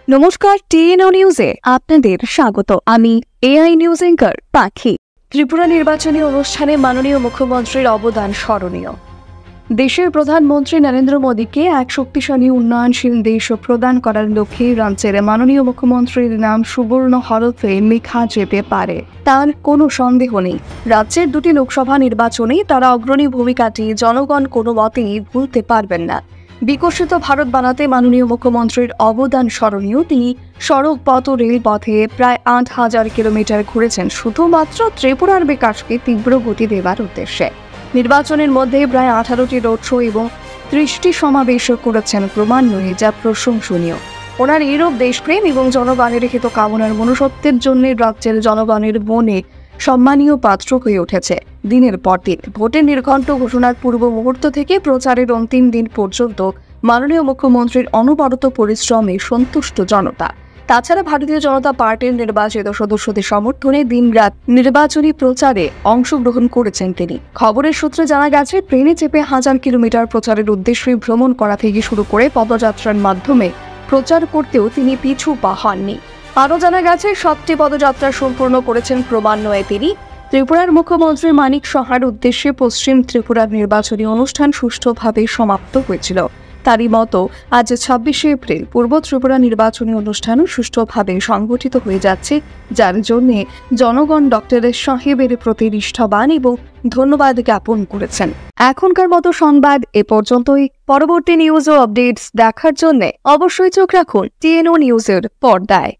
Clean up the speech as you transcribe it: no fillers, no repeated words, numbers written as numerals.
নমস্কার, টিএনও নিউজে আপনাদের স্বাগত। আমি এআই নিউজ অ্যাঙ্কার পাখি। ত্রিপুরা নির্বাচনী অনুষ্ঠানে মাননীয় মুখ্যমন্ত্রীর অবদান স্মরণীয়। দেশের প্রধানমন্ত্রী নরেন্দ্র মোদীকে এক শক্তিশালী উন্নয়নশীল দেশ প্রদান করার লক্ষ্যে রাজ্যের মাননীয় মুখ্যমন্ত্রীর নাম সুবর্ণ হরফে লেখা যেতে পারে, তার কোনো সন্দেহ নেই। রাজ্যের দুটি লোকসভা নির্বাচনে তারা অগ্রণী ভূমিকাটি জনগণ কোনো মতেই ভুলতে পারবেন না। বিকশিত ভারত বানাতে মাননীয় মুখ্যমন্ত্রীর অবদান স্মরণীয়। তিনি সড়ক পথ ও রেলপথে প্রায় ৮,০০০ কিলোমিটার ঘুরেছেন শুধুমাত্র ত্রিপুরার বিকাশকে তীব্র গতি দেওয়ার উদ্দেশ্যে। নির্বাচনের মধ্যে প্রায় 18টি রোড শো এবং 30টি সমাবেশ করেছেন ক্রমান্বয়ে, যা প্রশংসনীয়। ওনার এইরূপ দেশপ্রেম এবং জনগণের হিত কামনার মনুষ্যত্বের জন্য রাজ্যের জনগণের মনে সম্মানীয় পাত্র হয়ে উঠেছে। দিনের পর দিন ভোটের নির্ঘণ্ট ঘোষণার পূর্ব মুহূর্ত থেকে প্রচারের অন্তিম দিন পর্যন্ত মাননীয় মুখ্যমন্ত্রীর অনবরত পরিশ্রমে সন্তুষ্ট জনতা। তাছাড়া ভারতীয় জনতা পার্টির নির্বাচিত সদস্যদের সমর্থনে দিনরাত নির্বাচনী প্রচারে অংশগ্রহণ করেছেন তিনি। খবরের সূত্রে জানা গেছে, ট্রেনে চেপে 1000 কিলোমিটার প্রচারের উদ্দেশ্যে ভ্রমণ করা থেকে শুরু করে পদযাত্রার মাধ্যমে প্রচার করতেও তিনি পিছু পা হননি। আরও জানা গেছে, 7টি পদযাত্রা সম্পূর্ণ করেছেন ক্রমান্বয়ে তিনি। ত্রিপুরার মুখ্যমন্ত্রী মানিক সাহার উদ্দেশ্যে পশ্চিম ত্রিপুরার নির্বাচনী অনুষ্ঠান সুষ্ঠুভাবে সমাপ্ত হয়েছিল। তারই মতো আজ 26শে এপ্রিল পূর্ব ত্রিপুরা নির্বাচনী অনুষ্ঠানও সুষ্ঠুভাবে সংগঠিত হয়ে যাচ্ছে, যার জন্যে জনগণ ডক্টর সাহেবের প্রতি নিষ্ঠাবান এবং ধন্যবাদ জ্ঞাপন করেছেন। এখনকার মতো সংবাদ এ পর্যন্তই। পরবর্তী নিউজ ও আপডেটস দেখার জন্য অবশ্যই চোখ রাখুন টিএনও নিউজের পর্দায়।